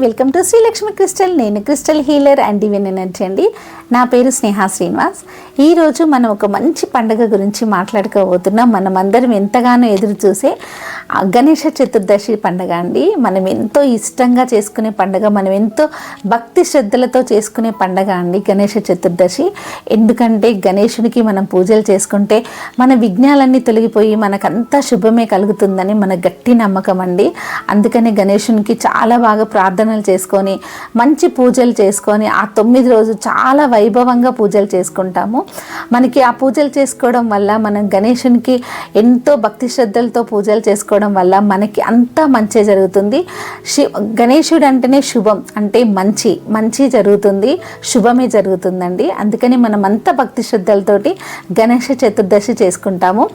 Welcome to Srilakshmi crystal. నేను crystal healer and divine energy అండి. నా పేరు స్నేహ శ్రీనివాస్. ఈరోజు మనం ఒక మంచి పండుగ గురించి మాట్లాడుకోబోతున్నాం. మనం అందరం ఎంతగానో ఎదురు చూసే గణేష చతుర్దశి పండుగ అండి. మనం ఎంతో ఇష్టంగా చేసుకునే పండుగ, మనం ఎంతో భక్తి శ్రద్ధలతో చేసుకునే పండుగ అండి గణేష చతుర్దశి. ఎందుకంటే గణేశునికి మనం పూజలు చేసుకుంటే మన విఘ్నాలన్నీ తొలగిపోయి మనకంతా శుభమే కలుగుతుందని మన గట్టి నమ్మకం అండి. అందుకని గణేశునికి చాలా బాగా ప్రార్థనలు చేసుకొని మంచి పూజలు చేసుకొని ఆ 9 రోజులు చాలా వైభవంగా పూజలు చేసుకుంటాము. మనకి ఆ పూజలు చేసుకోవడం వల్ల మనం గణేశునికి ఎంతో భక్తి శ్రద్ధలతో పూజలు చేసుకోవడం వల్ల మనకి అంతా మంచి జరుగుతుంది. గణేశుడు అంటేనే శుభం, అంటే మంచి జరుగుతుంది, శుభమే జరుగుతుందండి. అందుకని మనం అంతా భక్తి శ్రద్ధలతోటి గణేష చతుర్దశి చేసుకుంటాము.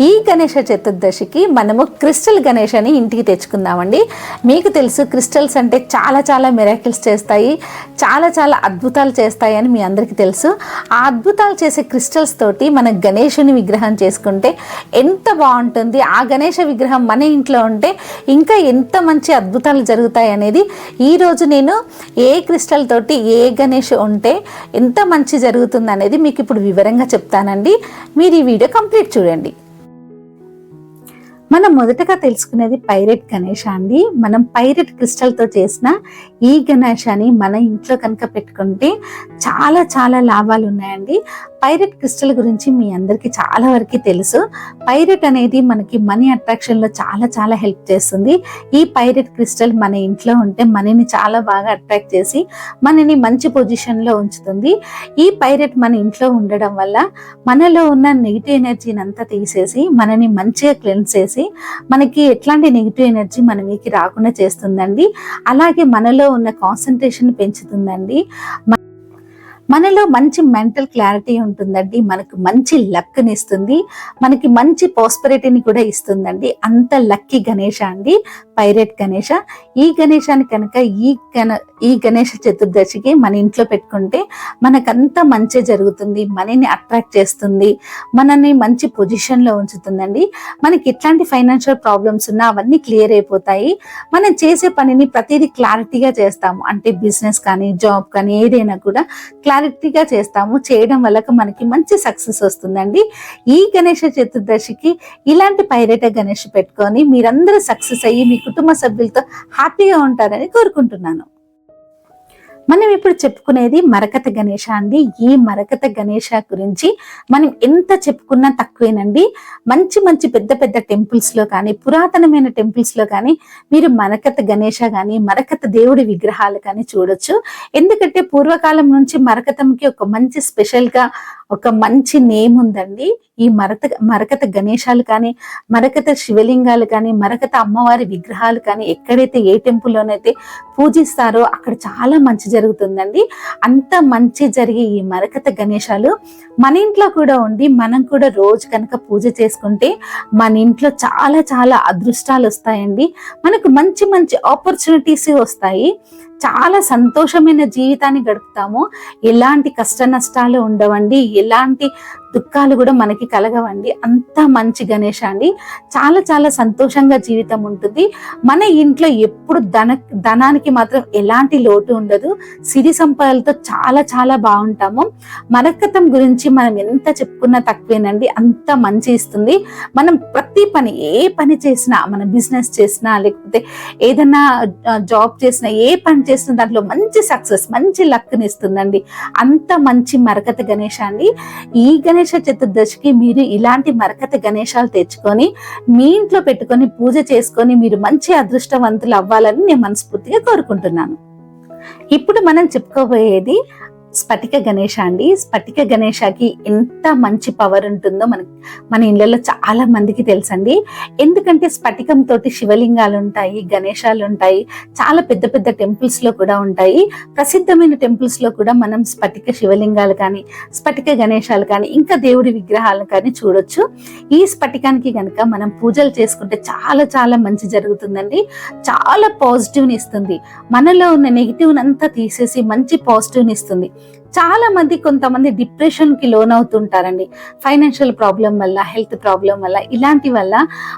ఈ గణేష చతుర్దశికి మనము క్రిస్టల్ గణేష్ అని ఇంటికి తెచ్చుకుందామండి. మీకు తెలుసు క్రిస్టల్స్ అంటే చాలా చాలా మిరాకిల్స్ చేస్తాయి, చాలా చాలా అద్భుతాలు చేస్తాయి అని మీ అందరికీ తెలుసు. ఆ అద్భుతాలు చేసే క్రిస్టల్స్ తోటి మన గణేశుని విగ్రహం చేసుకుంటే ఎంత బాగుంటుంది. ఆ గణేష విగ్రహం మన ఇంట్లో ఉంటే ఇంకా ఎంత మంచి అద్భుతాలు జరుగుతాయి అనేది ఈరోజు నేను ఏ క్రిస్టల్ తోటి ఏ గణేష్ ఉంటే ఎంత మంచి జరుగుతుంది అనేది మీకు ఇప్పుడు వివరంగా చెప్తానండి. మీరు ఈ వీడియో కంప్లీట్ చూడండి. మనం మొదటగా తెలుసుకునేది పైరెట్ గణేష అండి. మనం పైరెట్ క్రిస్టల్తో చేసిన ఈ గణేశాన్ని మన ఇంట్లో కనుక పెట్టుకుంటే చాలా చాలా లాభాలు ఉన్నాయండి. పైరెట్ క్రిస్టల్ గురించి మీ అందరికీ చాలా వరకు తెలుసు. పైరెట్ అనేది మనకి మనీ అట్రాక్షన్లో చాలా చాలా హెల్ప్ చేస్తుంది. ఈ పైరెట్ క్రిస్టల్ మన ఇంట్లో ఉంటే మనీని చాలా బాగా అట్రాక్ట్ చేసి మనని మంచి పొజిషన్లో ఉంచుతుంది. ఈ పైరెట్ మన ఇంట్లో ఉండడం వల్ల మనలో ఉన్న నెగిటివ్ ఎనర్జీని అంతా తీసేసి మనని మంచిగా క్లెన్స్ చేసి మనకి ఎట్లాంటి నెగిటివ్ ఎనర్జీ మన మీదకి రాకుండా చేస్తుందండి. అలాగే మనలో ఉన్న కాన్సన్ట్రేషన్ పెంచుతుందండి. మనలో మంచి మెంటల్ క్లారిటీ ఉంటుందండి. మనకు మంచి లక్ని ఇస్తుంది, మనకి మంచి ప్రాస్పెరిటీని కూడా ఇస్తుందండి. అంత లక్కీ గణేష అండి పైరెట్ గణేష. ఈ గణేశాన్ని కనుక ఈ గణేష చతుర్దశికి మన ఇంట్లో పెట్టుకుంటే మనకంతా మంచి జరుగుతుంది, మనీని అట్రాక్ట్ చేస్తుంది, మనని మంచి పొజిషన్లో ఉంచుతుందండి. మనకి ఎట్లాంటి ఫైనాన్షియల్ ప్రాబ్లమ్స్ ఉన్నా అవన్నీ క్లియర్ అయిపోతాయి. మనం చేసే పనిని ప్రతిదీ క్లారిటీగా చేస్తాము. అంటే బిజినెస్ కానీ జాబ్ కానీ ఏదైనా కూడా క్లారిటీగా చేస్తాము. చేయడం వల్ల మనకి మంచి సక్సెస్ వస్తుందండి. ఈ గణేష చతుర్దశికి ఇలాంటి పైరెట్ గణేష్ పెట్టుకొని మీరందరూ సక్సెస్ అయ్యి మీ కుటుంబ సభ్యులతో హ్యాపీగా ఉంటారని కోరుకుంటున్నాను. మనం ఇప్పుడు చెప్పుకునేది మరకత గణేష అండి. ఈ మరకత గణేష గురించి మనం ఎంత చెప్పుకున్నా తక్కువేనండి. మంచి మంచి పెద్ద పెద్ద టెంపుల్స్ లో కానీ పురాతనమైన టెంపుల్స్ లో కానీ మీరు మరకత గణేష కానీ మరకత దేవుడి విగ్రహాలు కానీ చూడొచ్చు. ఎందుకంటే పూర్వకాలం నుంచి మరకతంకి ఒక మంచి స్పెషల్ గా ఒక మంచి నేమ్ ఉందండి. ఈ మరకత గణేశాలు కానీ మరకత శివలింగాలు కానీ మరకత అమ్మవారి విగ్రహాలు కానీ ఎక్కడైతే ఏ టెంపుల్లోనైతే పూజిస్తారో అక్కడ చాలా మంచి జరుగుతుందండి. అంత మంచి జరిగే ఈ మరకత గణేశాలు మన ఇంట్లో కూడా ఉండి మనం కూడా రోజు కనుక పూజ చేసుకుంటే మన ఇంట్లో చాలా చాలా అదృష్టాలు వస్తాయండి. మనకు మంచి మంచి ఆపర్చునిటీస్ వస్తాయి. చాలా సంతోషమైన జీవితాన్ని గడుపుతాము. ఎలాంటి కష్ట నష్టాలు ఉండవండి, ఎలాంటి దుఃఖాలు కూడా మనకి కలగవండి. అంత మంచి గణేష అండి. చాలా చాలా సంతోషంగా జీవితం ఉంటుంది. మన ఇంట్లో ఎప్పుడు ధనానికి మాత్రం ఎలాంటి లోటు ఉండదు. సిరి సంపదలతో చాలా చాలా బాగుంటాము. మరకతం గురించి మనం ఎంత చెప్పుకున్నా తక్కువేనండి. అంత మంచి ఇస్తుంది. మనం ప్రతి పని ఏ పని చేసినా, మన బిజినెస్ చేసినా లేకపోతే ఏదైనా జాబ్ చేసినా ఏ పని చేసినా దాంట్లో మంచి సక్సెస్ మంచి లక్ని ఇస్తుందండి. అంత మంచి మరకత గణేష అండి. ఈ గణేష చతుర్దశికి మీరు ఇలాంటి మరకత గణేశాలు తెచ్చుకొని మీ ఇంట్లో పెట్టుకొని పూజ చేసుకొని మీరు మంచి అదృష్టవంతులు అవ్వాలని నేను మనస్ఫూర్తిగా కోరుకుంటున్నాను. ఇప్పుడు మనం చెప్పుకోబోయేది స్ఫటిక గణేష అండి. స్ఫటిక గణేషకి ఎంత మంచి పవర్ ఉంటుందో మన ఇళ్లలో చాలా మందికి తెలుసండి. ఎందుకంటే స్ఫటికం తోటి శివలింగాలు ఉంటాయి, గణేశాలు ఉంటాయి, చాలా పెద్ద పెద్ద టెంపుల్స్ లో కూడా ఉంటాయి. ప్రసిద్ధమైన టెంపుల్స్ లో కూడా మనం స్ఫటిక శివలింగాలు కానీ స్ఫటిక గణేశాలు కానీ ఇంకా దేవుడి విగ్రహాలను కానీ చూడొచ్చు. ఈ స్ఫటికానికి కనుక మనం పూజలు చేసుకుంటే చాలా చాలా మంచి జరుగుతుందండి. చాలా పాజిటివ్ని ఇస్తుంది. మనలో ఉన్న నెగిటివ్ అంతా తీసేసి మంచి పాజిటివ్ని ఇస్తుంది. చాలా మంది కొంతమంది డిప్రెషన్కి లోన్ అవుతుంటారండి. ఫైనాన్షియల్ ప్రాబ్లం వల్ల, హెల్త్ ప్రాబ్లం వల్ల, ఇలాంటి వల్ల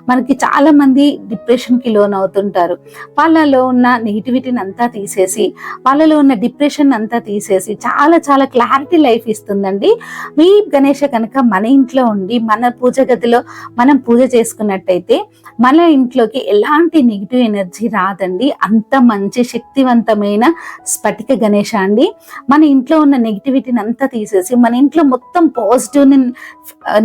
మనకి చాలా మంది డిప్రెషన్కి లోన్ అవుతుంటారు. వాళ్ళలో ఉన్న నెగిటివిటీని అంతా తీసేసి, వాళ్ళలో ఉన్న డిప్రెషన్ అంతా తీసేసి చాలా చాలా క్లారిటీ లైఫ్ ఇస్తుందండి. మీ గణేష కనుక మన ఇంట్లో ఉండి మన పూజ గదిలో మనం పూజ చేసుకున్నట్టయితే మన ఇంట్లోకి ఎలాంటి నెగిటివ్ ఎనర్జీ రాదండి. అంత మంచి శక్తివంతమైన స్ఫటిక గణేష అండి. మన ఇంట్లో ఉన్న నెగిటివిటీని అంతా తీసేసి మన ఇంట్లో మొత్తం పాజిటివ్ని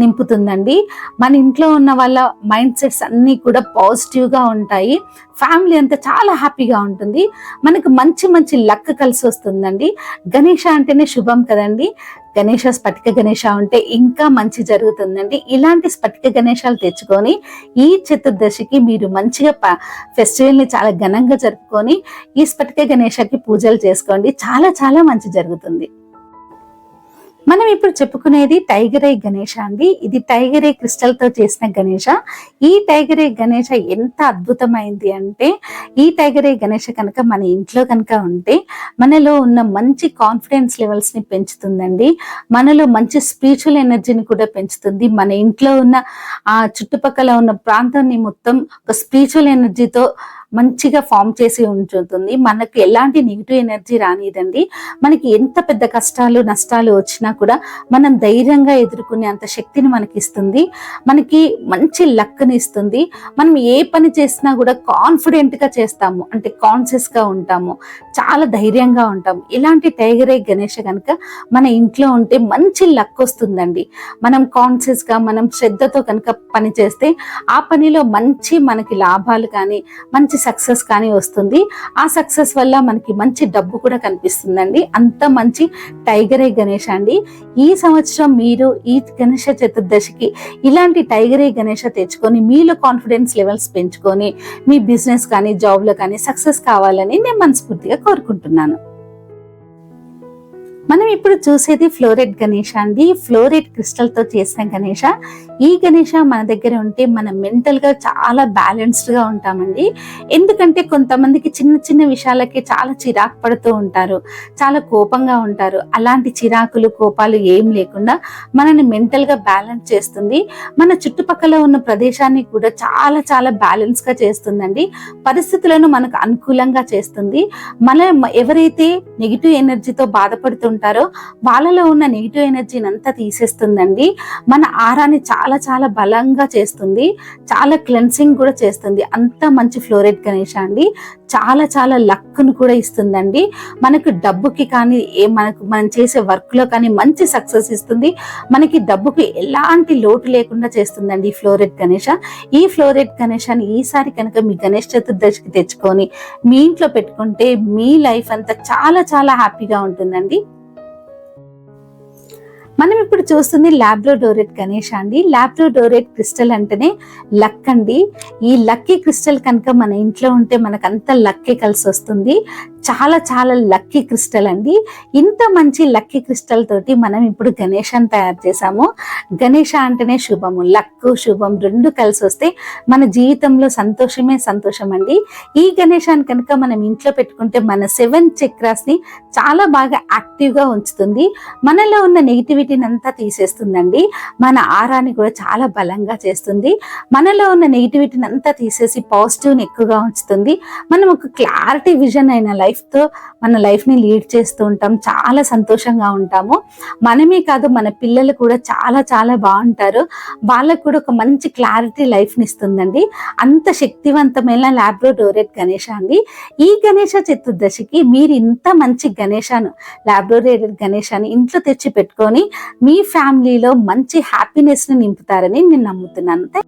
నింపుతుందండి. మన ఇంట్లో ఉన్న వాళ్ళ మైండ్ సెట్స్ అన్నీ కూడా పాజిటివ్గా ఉంటాయి. ఫ్యామిలీ అంతా చాలా హ్యాపీగా ఉంటుంది. మనకు మంచి మంచి లక్ కలిసి వస్తుందండి. గణేష అంటేనే శుభం కదండి. గణేష స్ఫటిక గణేష ఉంటే ఇంకా మంచి జరుగుతుందండి. ఇలాంటి స్ఫటిక గణేశాలు తెచ్చుకొని ఈ చతుర్దశికి మీరు మంచిగా ఫెస్టివల్ని చాలా ఘనంగా జరుపుకొని ఈ స్ఫటిక గణేషకి పూజలు చేసుకోండి. చాలా చాలా మంచి జరుగుతుంది. మనం ఇప్పుడు చెప్పుకునేది టైగర్ ఐ గణేష అండి. ఇది టైగర్ ఐ క్రిస్టల్ తో చేసిన గణేష. ఈ టైగర్ ఐ గణేష ఎంత అద్భుతమైంది అంటే, ఈ టైగర్ ఐ గణేష కనుక మన ఇంట్లో కనుక ఉంటే మనలో ఉన్న మంచి కాన్ఫిడెన్స్ లెవెల్స్ ని పెంచుతుందండి. మనలో మంచి స్పిరిచువల్ ఎనర్జీని కూడా పెంచుతుంది. మన ఇంట్లో ఉన్న ఆ చుట్టుపక్కల ఉన్న ప్రాంతాన్ని మొత్తం ఒక స్పిరిచువల్ ఎనర్జీతో మంచిగా ఫామ్ చేసి ఉంచుతుంది. మనకు ఎలాంటి నెగిటివ్ ఎనర్జీ రానిదండి. మనకి ఎంత పెద్ద కష్టాలు నష్టాలు వచ్చినా కూడా మనం ధైర్యంగా ఎదుర్కొనే అంత శక్తిని మనకి ఇస్తుంది. మనకి మంచి లక్ని ఇస్తుంది. మనం ఏ పని చేసినా కూడా కాన్ఫిడెంట్ గా చేస్తాము, అంటే కాన్షియస్ గా ఉంటాము, చాలా ధైర్యంగా ఉంటాము. ఇలాంటి టైగర్ ఐ గణేష కనుక మన ఇంట్లో ఉంటే మంచి లక్ వస్తుందండి. మనం కాన్షియస్ గా మనం శ్రద్ధతో కనుక పని చేస్తే ఆ పనిలో మంచి మనకి లాభాలు కానీ మంచి సక్సెస్ కానీ వస్తుంది. ఆ సక్సెస్ వల్ల మనకి మంచి డబ్బు కూడా కనిపిస్తుందండి. అంత మంచి టైగర్ ఐ గణేష అండి. ఈ సంవత్సరం మీరు ఈ గణేష చతుర్దశికి ఇలాంటి టైగర్ ఐ గణేష తెచ్చుకొని మీలో కాన్ఫిడెన్స్ లెవెల్స్ పెంచుకొని మీ బిజినెస్ కానీ జాబ్ లో కానీ సక్సెస్ కావాలని నేను మనస్ఫూర్తిగా కోరుకుంటున్నాను. మనం ఇప్పుడు చూసేది ఫ్లోరైడ్ గణేష అండి. ఫ్లోరైడ్ క్రిస్టల్ తో చేసిన గణేష. ఈ గణేష మన దగ్గర ఉంటే మనం మెంటల్ గా చాలా బ్యాలెన్స్డ్ గా ఉంటామండి. ఎందుకంటే కొంతమందికి చిన్న చిన్న విషయాలకి చాలా చిరాకు పడుతూ ఉంటారు, చాలా కోపంగా ఉంటారు. అలాంటి చిరాకులు కోపాలు ఏం లేకుండా మనని మెంటల్ గా బ్యాలెన్స్ చేస్తుంది. మన చుట్టుపక్కల ఉన్న ప్రదేశాన్ని కూడా చాలా చాలా బ్యాలెన్స్ గా చేస్తుందండి. పరిస్థితులను మనకు అనుకూలంగా చేస్తుంది. మన ఎవరైతే నెగిటివ్ ఎనర్జీతో బాధపడుతుంటారో వాళ్ళలో ఉన్న నెగిటివ్ ఎనర్జీని అంతా తీసేస్తుందండి. మన ఆరాని చాలా చాలా బలంగా చేస్తుంది. చాలా క్లెన్సింగ్ కూడా చేస్తుంది. అంత మంచి ఫ్లోరైడ్ గణేష అండి. చాలా చాలా లక్ను కూడా ఇస్తుందండి. మనకు డబ్బుకి కానీ మనం చేసే వర్క్ లో కానీ మంచి సక్సెస్ ఇస్తుంది. మనకి డబ్బుకి ఎలాంటి లోటు లేకుండా చేస్తుందండి ఈ ఫ్లోరైడ్ గణేష. ఈ ఫ్లోరైడ్ గణేశాన్ని ఈసారి కనుక మీ గణేష్ చతుర్దశికి తెచ్చుకొని మీ ఇంట్లో పెట్టుకుంటే మీ లైఫ్ అంతా చాలా చాలా హ్యాపీగా ఉంటుందండి. మనం ఇప్పుడు చూస్తుంది లాబ్రోడోరేట్ గణేష అండి. లాబ్రోడోరేట్ క్రిస్టల్ అంటేనే లక్ అండి. ఈ లక్కీ క్రిస్టల్ కనుక మన ఇంట్లో ఉంటే మనకు అంత లక్కీ కలిసి వస్తుంది. చాలా చాలా లక్కీ క్రిస్టల్ అండి. ఇంత మంచి లక్కీ క్రిస్టల్ తోటి మనం ఇప్పుడు గణేశాన్ని తయారు చేసాము. గణేష అంటేనే శుభము, లక్ శుభం రెండు కలిసి వస్తే మన జీవితంలో సంతోషమే సంతోషం అండి. ఈ గణేశాన్ని కనుక మనం ఇంట్లో పెట్టుకుంటే మన 7 చక్రాస్ ని చాలా బాగా యాక్టివ్ గా ఉంచుతుంది. మనలో ఉన్న నెగిటివిటీని అంతా తీసేస్తుందండి. మన ఆరాన్ని కూడా చాలా బలంగా చేస్తుంది. మనలో ఉన్న నెగిటివిటీని అంతా తీసేసి పాజిటివ్ ని ఎక్కువగా ఉంచుతుంది. మనం ఒక క్లారిటీ విజన్ అయిన లైఫ్ తో మన లైఫ్ ని లీడ్ చేస్తూ ఉంటాం. చాలా సంతోషంగా ఉంటాము. మనమే కాదు మన పిల్లలు కూడా చాలా చాలా బాగుంటారు. వాళ్ళకు కూడా ఒక మంచి క్లారిటీ లైఫ్ ని ఇస్తుందండి. అంత శక్తివంతమైన లాబ్రోడోరేట్ గణేష అండి. ఈ గణేష చతుర్దశికి మీరు ఇంత మంచి గణేశాను లాబ్రోడోరేట్ గణేశాన్ని ఇంట్లో తెచ్చి పెట్టుకొని మీ ఫ్యామిలీలో మంచి హ్యాపీనెస్ ని నింపుతారని నేను నమ్ముతున్నాను.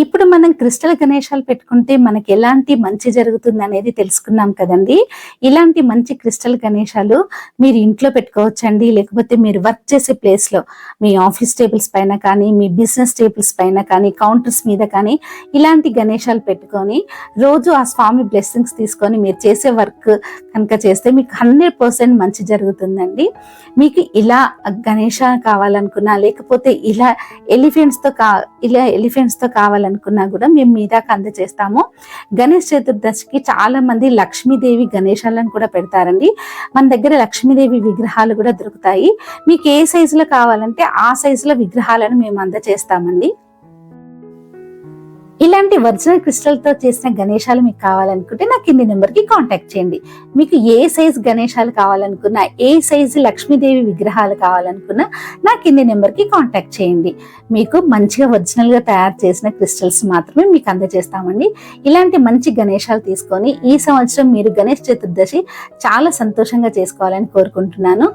ఇప్పుడు మనం క్రిస్టల్ గణేశాలు పెట్టుకుంటే మనకి ఎలాంటి మంచి జరుగుతుంది అనేది తెలుసుకున్నాం కదండి. ఇలాంటి మంచి క్రిస్టల్ గణేశాలు మీరు ఇంట్లో పెట్టుకోవచ్చండి. లేకపోతే మీరు వర్క్ చేసే ప్లేస్ లో మీ ఆఫీస్ టేబుల్స్ పైన కానీ మీ బిజినెస్ టేబుల్స్ పైన కానీ కౌంటర్స్ మీద కానీ ఇలాంటి గణేశాలు పెట్టుకొని రోజు ఆ స్వామి బ్లెస్సింగ్స్ తీసుకొని మీరు చేసే వర్క్ కనుక చేస్తే మీకు 100% మంచి జరుగుతుందండి. మీకు ఇలా గణేష కావాలనుకున్నా లేకపోతే ఇలా ఎలిఫెంట్స్ తో కావాలనుకున్నా కావాలనుకున్నా కూడా మేము మీ దాకా అందజేస్తాము. గణేష్ చతుర్దశికి చాలా మంది లక్ష్మీదేవి గణేశాలను కూడా పెడతారండి. మన దగ్గర లక్ష్మీదేవి విగ్రహాలు కూడా దొరుకుతాయి. మీకు ఏ సైజులో కావాలంటే ఆ సైజులో విగ్రహాలను మేము అందజేస్తామండి. ఇలాంటి ఒరిజినల్ క్రిస్టల్ తో చేసిన గణేశాలు మీకు కావాలనుకుంటే నా కింది నెంబర్ కి కాంటాక్ట్ చేయండి. మీకు ఏ సైజ్ గణేశాలు కావాలనుకున్నా, ఏ సైజు లక్ష్మీదేవి విగ్రహాలు కావాలనుకున్నా నా కింది నెంబర్ కి కాంటాక్ట్ చేయండి. మీకు మంచిగా ఒరిజినల్ గా తయారు చేసిన క్రిస్టల్స్ మాత్రమే మీకు అందజేస్తామండి. ఇలాంటి మంచి గణేశాలు తీసుకొని ఈ సంవత్సరం మీరు గణేష్ చతుర్దశి చాలా సంతోషంగా చేసుకోవాలని కోరుకుంటున్నాను.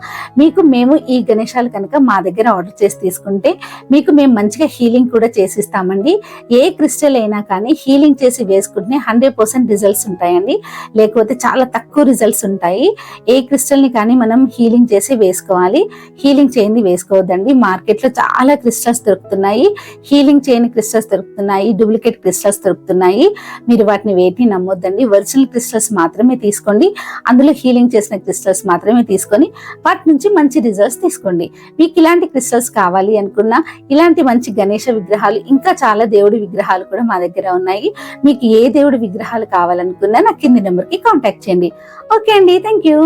మేము ఈ గణేశాలు కనుక మా దగ్గర ఆర్డర్ చేసి తీసుకుంటే మీకు మేము మంచిగా హీలింగ్ కూడా చేసిస్తామండి. ఏ క్రిస్టల్ అయినా కానీ హీలింగ్ చేసి వేసుకుంటే 100% రిజల్ట్స్ ఉంటాయండి. లేకపోతే చాలా తక్కువ రిజల్ట్స్ ఉంటాయి. ఏ క్రిస్టల్ ని కానీ మనం హీలింగ్ చేసి వేసుకోవాలి. హీలింగ్ చేయని వేసుకోవద్దండి. మార్కెట్ లో చాలా క్రిస్టల్స్ దొరుకుతున్నాయి. హీలింగ్ చేయని క్రిస్టల్స్ దొరుకుతున్నాయి, డూప్లికేట్ క్రిస్టల్స్ దొరుకుతున్నాయి. మీరు వాటిని వేటిని నమ్మొద్దండి. ఒరిజినల్ క్రిస్టల్స్ మాత్రమే తీసుకోండి. అందులో హీలింగ్ చేసిన క్రిస్టల్స్ మాత్రమే తీసుకొని వాటి నుంచి మంచి రిజల్ట్స్ తీసుకోండి. మీకు ఇలాంటి క్రిస్టల్స్ కావాలి అనుకున్నా, ఇలాంటి మంచి గణేష విగ్రహాలు, ఇంకా చాలా దేవుడి విగ్రహాలు కూడా మా దగ్గర ఉన్నాయి. మీకు ఏ దేవుడి విగ్రహాలు కావాలనుకున్నా నా కింది నెంబర్ కి కాంటాక్ట్ చేయండి. ఓకే అండి, థ్యాంక్ యూ.